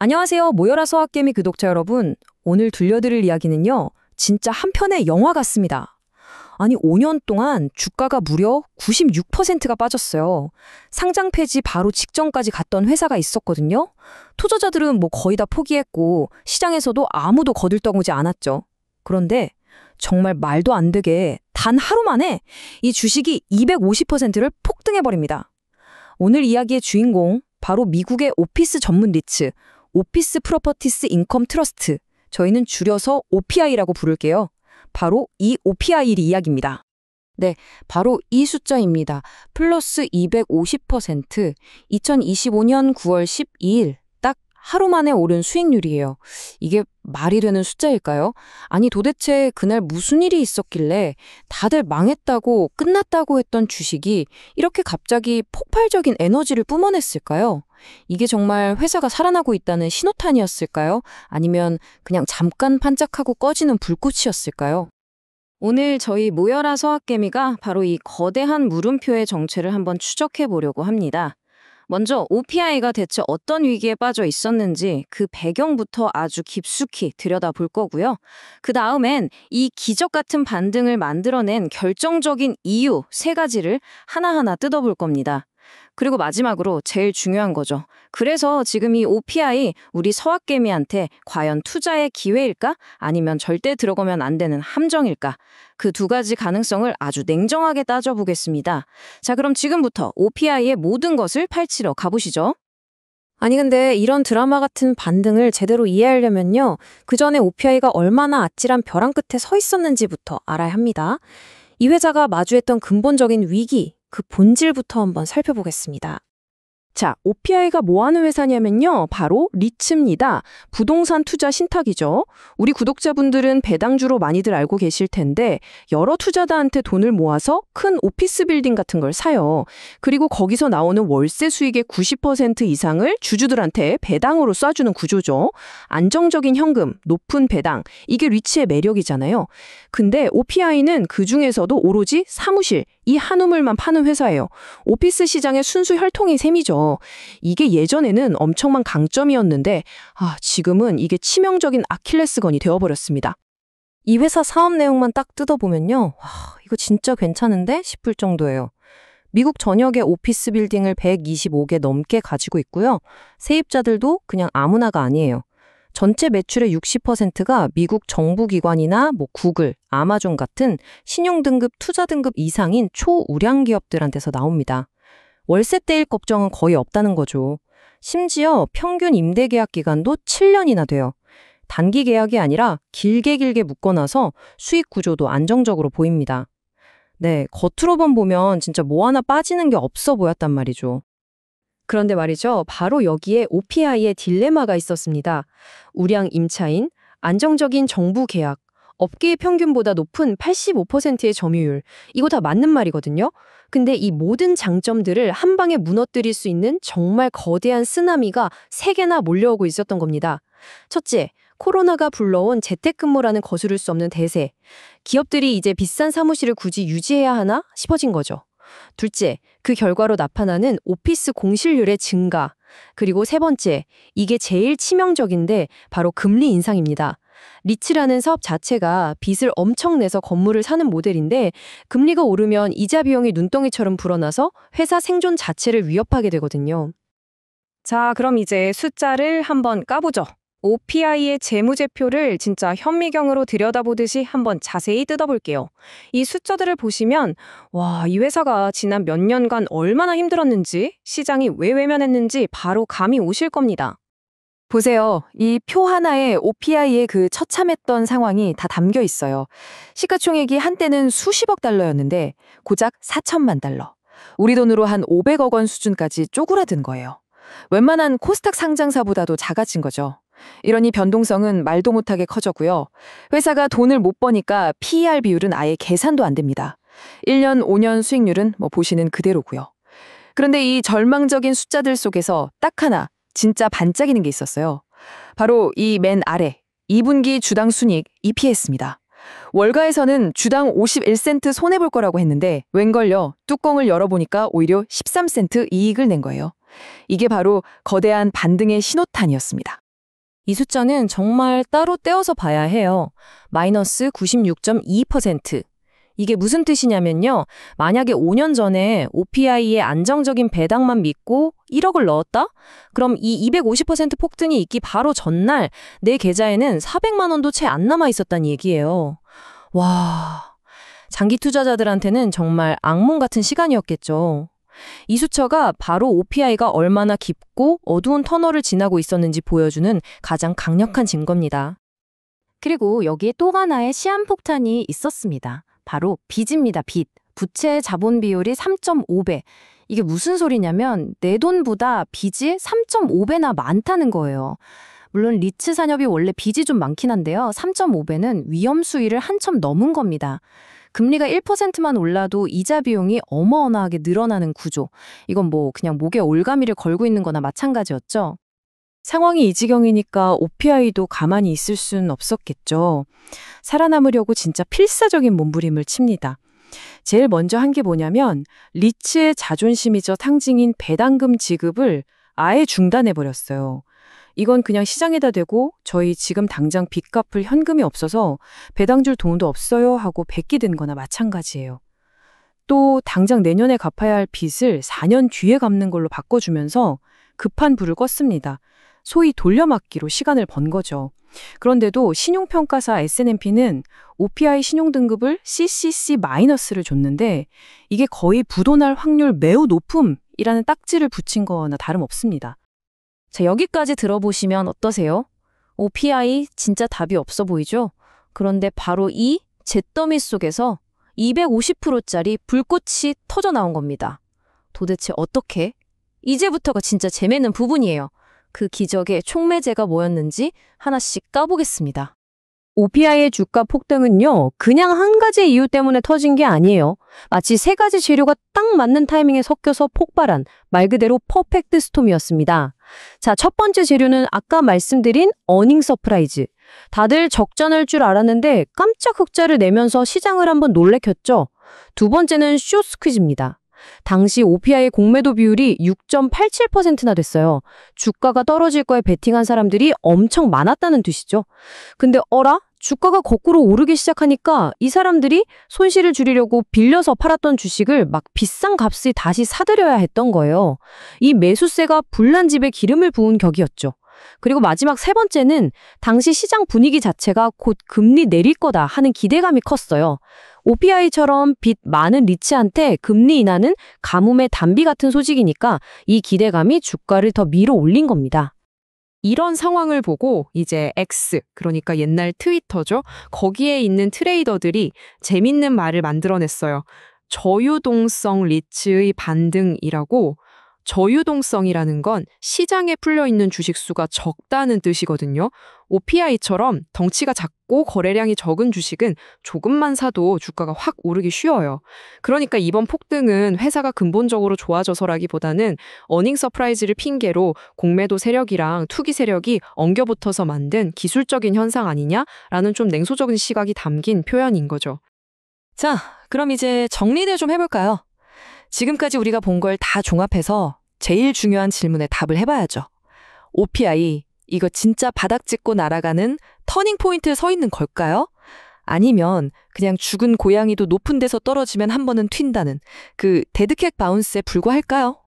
안녕하세요. 모여라 서학개미 구독자 여러분. 오늘 들려드릴 이야기는요. 진짜 한 편의 영화 같습니다. 아니 5년 동안 주가가 무려 96%가 빠졌어요. 상장 폐지 바로 직전까지 갔던 회사가 있었거든요. 투자자들은 뭐 거의 다 포기했고 시장에서도 아무도 거들떠보지 않았죠. 그런데 정말 말도 안 되게 단 하루 만에 이 주식이 250%를 폭등해버립니다. 오늘 이야기의 주인공 바로 미국의 오피스 전문 리츠 오피스 프로퍼티스 인컴 트러스트, 저희는 줄여서 OPI라고 부를게요. 바로 이 OPI 이야기입니다. 네, 바로 이 숫자입니다. 플러스 250%, 2025년 9월 12일, 딱 하루 만에 오른 수익률이에요. 이게 말이 되는 숫자일까요? 아니 도대체 그날 무슨 일이 있었길래 다들 망했다고 끝났다고 했던 주식이 이렇게 갑자기 폭발적인 에너지를 뿜어냈을까요? 이게 정말 회사가 살아나고 있다는 신호탄이었을까요? 아니면 그냥 잠깐 반짝하고 꺼지는 불꽃이었을까요? 오늘 저희 모여라 서학개미가 바로 이 거대한 물음표의 정체를 한번 추적해 보려고 합니다. 먼저 OPI가 대체 어떤 위기에 빠져 있었는지 그 배경부터 아주 깊숙이 들여다볼 거고요. 그 다음엔 이 기적 같은 반등을 만들어낸 결정적인 이유 3가지를 하나하나 뜯어볼 겁니다. 그리고 마지막으로 제일 중요한 거죠. 그래서 지금 이 OPI 우리 서학개미한테 과연 투자의 기회일까? 아니면 절대 들어가면 안 되는 함정일까? 그 2가지 가능성을 아주 냉정하게 따져보겠습니다. 자, 그럼 지금부터 OPI의 모든 것을 파헤치러 가보시죠. 아니 근데 이런 드라마 같은 반등을 제대로 이해하려면요. 그 전에 OPI가 얼마나 아찔한 벼랑 끝에 서 있었는지부터 알아야 합니다. 이 회사가 마주했던 근본적인 위기, 그 본질부터 한번 살펴보겠습니다. 자, OPI가 뭐 하는 회사냐면요. 바로 리츠입니다. 부동산 투자 신탁이죠. 우리 구독자분들은 배당주로 많이들 알고 계실 텐데 여러 투자자한테 돈을 모아서 큰 오피스 빌딩 같은 걸 사요. 그리고 거기서 나오는 월세 수익의 90% 이상을 주주들한테 배당으로 쏴주는 구조죠. 안정적인 현금, 높은 배당, 이게 리츠의 매력이잖아요. 근데 OPI는 그중에서도 오로지 사무실, 이 한 우물만 파는 회사예요. 오피스 시장의 순수 혈통이 셈이죠. 이게 예전에는 엄청난 강점이었는데 지금은 이게 치명적인 아킬레스건이 되어버렸습니다. 이 회사 사업 내용만 딱 뜯어보면요. 이거 진짜 괜찮은데 싶을 정도예요. 미국 전역의 오피스 빌딩을 125개 넘게 가지고 있고요. 세입자들도 그냥 아무나가 아니에요. 전체 매출의 60%가 미국 정부기관이나 구글, 아마존 같은 신용등급, 투자등급 이상인 초우량 기업들한테서 나옵니다. 월세 떼일 걱정은 거의 없다는 거죠. 심지어 평균 임대 계약 기간도 7년이나 돼요. 단기 계약이 아니라 길게 묶어놔서 수익 구조도 안정적으로 보입니다. 네, 겉으로만 보면 진짜 뭐 하나 빠지는 게 없어 보였단 말이죠. 그런데 말이죠. 바로 여기에 OPI의 딜레마가 있었습니다. 우량 임차인, 안정적인 정부 계약, 업계의 평균보다 높은 85%의 점유율. 이거 다 맞는 말이거든요. 근데 이 모든 장점들을 한 방에 무너뜨릴 수 있는 정말 거대한 쓰나미가 3개나 몰려오고 있었던 겁니다. 첫째, 코로나가 불러온 재택근무라는 거스를 수 없는 대세. 기업들이 이제 비싼 사무실을 굳이 유지해야 하나 싶어진 거죠. 둘째, 그 결과로 나타나는 오피스 공실률의 증가. 그리고 3번째, 이게 제일 치명적인데 바로 금리 인상입니다. 리츠라는 사업 자체가 빚을 엄청 내서 건물을 사는 모델인데 금리가 오르면 이자 비용이 눈덩이처럼 불어나서 회사 생존 자체를 위협하게 되거든요. 자, 그럼 이제 숫자를 한번 까보죠. OPI의 재무제표를 진짜 현미경으로 들여다보듯이 한번 자세히 뜯어볼게요. 이 숫자들을 보시면 이 회사가 지난 몇 년간 얼마나 힘들었는지, 시장이 왜 외면했는지 바로 감이 오실 겁니다. 보세요. 이 표 하나에 OPI의 그 처참했던 상황이 다 담겨 있어요. 시가총액이 한때는 수십억 달러였는데 고작 4천만 달러. 우리 돈으로 한 500억 원 수준까지 쪼그라든 거예요. 웬만한 코스닥 상장사보다도 작아진 거죠. 이러니 변동성은 말도 못하게 커졌고요. 회사가 돈을 못 버니까 PER 비율은 아예 계산도 안 됩니다. 1년, 5년 수익률은 보시는 그대로고요. 그런데 이 절망적인 숫자들 속에서 딱 하나 진짜 반짝이는 게 있었어요. 바로 이 맨 아래 2분기 주당 순이익 EPS입니다. 월가에서는 주당 51센트 손해볼 거라고 했는데 웬걸요. 뚜껑을 열어보니까 오히려 13센트 이익을 낸 거예요. 이게 바로 거대한 반등의 신호탄이었습니다. 이 숫자는 정말 따로 떼어서 봐야 해요. 마이너스 96.2%. 이게 무슨 뜻이냐면요. 만약에 5년 전에 OPI의 안정적인 배당만 믿고 1억을 넣었다? 그럼 이 250% 폭등이 있기 바로 전날 내 계좌에는 400만 원도 채 안 남아 있었다는 얘기예요. 와, 장기 투자자들한테는 정말 악몽 같은 시간이었겠죠. 이 수처가 바로 OPI가 얼마나 깊고 어두운 터널을 지나고 있었는지 보여주는 가장 강력한 증거입니다. 그리고 여기에 또 하나의 시한폭탄이 있었습니다. 바로 빚입니다, 빚. 부채 자본 비율이 3.5배. 이게 무슨 소리냐면 내 돈보다 빚이 3.5배나 많다는 거예요. 물론 리츠 산업이 원래 빚이 좀 많긴 한데요. 3.5배는 위험 수위를 한참 넘은 겁니다. 금리가 1%만 올라도 이자 비용이 어마어마하게 늘어나는 구조. 이건 뭐 그냥 목에 올가미를 걸고 있는 거나 마찬가지였죠. 상황이 이 지경이니까 OPI도 가만히 있을 수는 없었겠죠. 살아남으려고 진짜 필사적인 몸부림을 칩니다. 제일 먼저 한 게 뭐냐면 리츠의 자존심이죠. 상징인 배당금 지급을 아예 중단해버렸어요. 이건 그냥 시장에다 대고 저희 지금 당장 빚 갚을 현금이 없어서 배당 줄 돈도 없어요 하고 베끼든 거나 마찬가지예요. 또 당장 내년에 갚아야 할 빚을 4년 뒤에 갚는 걸로 바꿔주면서 급한 불을 껐습니다. 소위 돌려막기로 시간을 번 거죠. 그런데도 신용평가사 S&P는 OPI 신용등급을 CCC-를 줬는데 이게 거의 부도날 확률 매우 높음이라는 딱지를 붙인 거나 다름없습니다. 자, 여기까지 들어보시면 어떠세요? OPI 진짜 답이 없어 보이죠? 그런데 바로 이 잿더미 속에서 250%짜리 불꽃이 터져 나온 겁니다. 도대체 어떻게? 이제부터가 진짜 재미있는 부분이에요. 그 기적의 촉매제가 뭐였는지 하나씩 까보겠습니다. OPI의 주가 폭등은요, 그냥 한 가지 이유 때문에 터진 게 아니에요. 마치 세 가지 재료가 딱 맞는 타이밍에 섞여서 폭발한 말 그대로 퍼펙트 스톰이었습니다. 자, 첫 번째 재료는 아까 말씀드린 어닝 서프라이즈. 다들 적자날 줄 알았는데 깜짝 흑자를 내면서 시장을 한번 놀래켰죠. 두 번째는 숏 스퀴즈입니다. 당시 OPI의 공매도 비율이 6.87%나 됐어요. 주가가 떨어질 거에 베팅한 사람들이 엄청 많았다는 뜻이죠. 근데 어라? 주가가 거꾸로 오르기 시작하니까 이 사람들이 손실을 줄이려고 빌려서 팔았던 주식을 막 비싼 값에 다시 사들여야 했던 거예요. 이 매수세가 불난 집에 기름을 부은 격이었죠. 그리고 마지막 세 번째는 당시 시장 분위기 자체가 곧 금리 내릴 거다 하는 기대감이 컸어요. OPI처럼 빚 많은 리츠한테 금리 인하는 가뭄의 단비 같은 소식이니까 이 기대감이 주가를 더 밀어 올린 겁니다. 이런 상황을 보고 이제 X, 그러니까 옛날 트위터죠. 거기에 있는 트레이더들이 재밌는 말을 만들어냈어요. 저유동성 리츠의 반등이라고. 저유동성이라는 건 시장에 풀려있는 주식수가 적다는 뜻이거든요. OPI처럼 덩치가 작고 거래량이 적은 주식은 조금만 사도 주가가 확 오르기 쉬워요. 그러니까 이번 폭등은 회사가 근본적으로 좋아져서라기보다는 어닝 서프라이즈를 핑계로 공매도 세력이랑 투기 세력이 엉겨붙어서 만든 기술적인 현상 아니냐라는 좀 냉소적인 시각이 담긴 표현인 거죠. 자, 그럼 이제 정리를 좀 해볼까요? 지금까지 우리가 본 걸 다 종합해서 제일 중요한 질문에 답을 해봐야죠. OPI, 이거 진짜 바닥 짚고 날아가는 터닝 포인트에 서 있는 걸까요? 아니면 그냥 죽은 고양이도 높은 데서 떨어지면 한 번은 튄다는 그 데드캣 바운스에 불과할까요?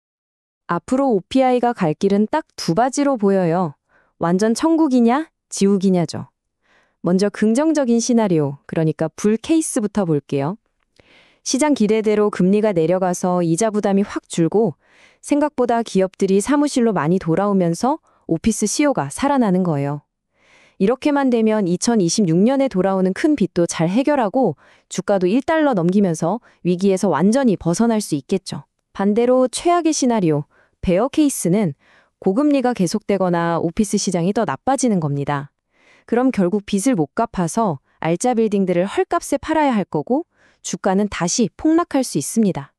앞으로 OPI가 갈 길은 딱 두 가지로 보여요. 완전 천국이냐, 지옥이냐죠. 먼저 긍정적인 시나리오, 그러니까 불 케이스부터 볼게요. 시장 기대대로 금리가 내려가서 이자 부담이 확 줄고 생각보다 기업들이 사무실로 많이 돌아오면서 오피스 시효가 살아나는 거예요. 이렇게만 되면 2026년에 돌아오는 큰 빚도 잘 해결하고 주가도 1달러 넘기면서 위기에서 완전히 벗어날 수 있겠죠. 반대로 최악의 시나리오, 베어 케이스는 고금리가 계속되거나 오피스 시장이 더 나빠지는 겁니다. 그럼 결국 빚을 못 갚아서 알짜 빌딩들을 헐값에 팔아야 할 거고 주가는 다시 폭락할 수 있습니다.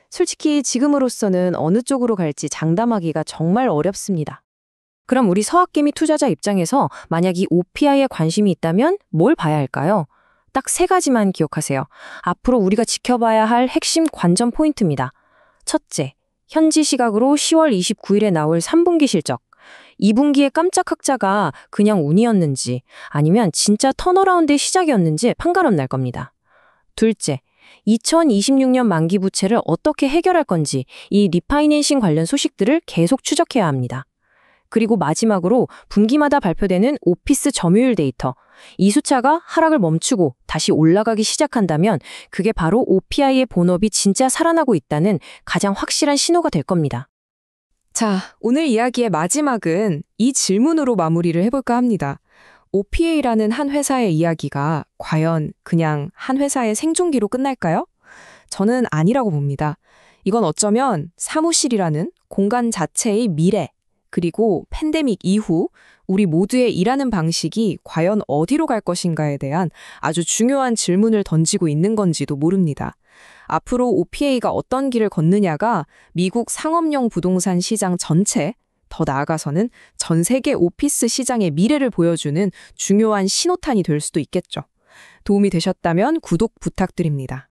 솔직히 지금으로서는 어느 쪽으로 갈지 장담하기가 정말 어렵습니다. 그럼 우리 서학개미 투자자 입장에서 만약 이 OPI에 관심이 있다면 뭘 봐야 할까요? 딱 세 가지만 기억하세요. 앞으로 우리가 지켜봐야 할 핵심 관전 포인트입니다. 첫째, 현지 시각으로 10월 29일에 나올 3분기 실적. 2분기의 깜짝 흑자가 그냥 운이었는지 아니면 진짜 턴어라운드의 시작이었는지 판가름 날 겁니다. 둘째, 2026년 만기 부채를 어떻게 해결할 건지 이 리파이낸싱 관련 소식들을 계속 추적해야 합니다. 그리고 마지막으로 분기마다 발표되는 오피스 점유율 데이터. 이 숫자가 하락을 멈추고 다시 올라가기 시작한다면 그게 바로 OPI의 본업이 진짜 살아나고 있다는 가장 확실한 신호가 될 겁니다. 자, 오늘 이야기의 마지막은 이 질문으로 마무리를 해볼까 합니다. OPA라는 한 회사의 이야기가 과연 그냥 한 회사의 생존기로 끝날까요? 저는 아니라고 봅니다. 이건 어쩌면 사무실이라는 공간 자체의 미래, 그리고 팬데믹 이후 우리 모두의 일하는 방식이 과연 어디로 갈 것인가에 대한 아주 중요한 질문을 던지고 있는 건지도 모릅니다. 앞으로 OPA가 어떤 길을 걷느냐가 미국 상업용 부동산 시장 전체, 더 나아가서는 전 세계 오피스 시장의 미래를 보여주는 중요한 신호탄이 될 수도 있겠죠. 도움이 되셨다면 구독 부탁드립니다.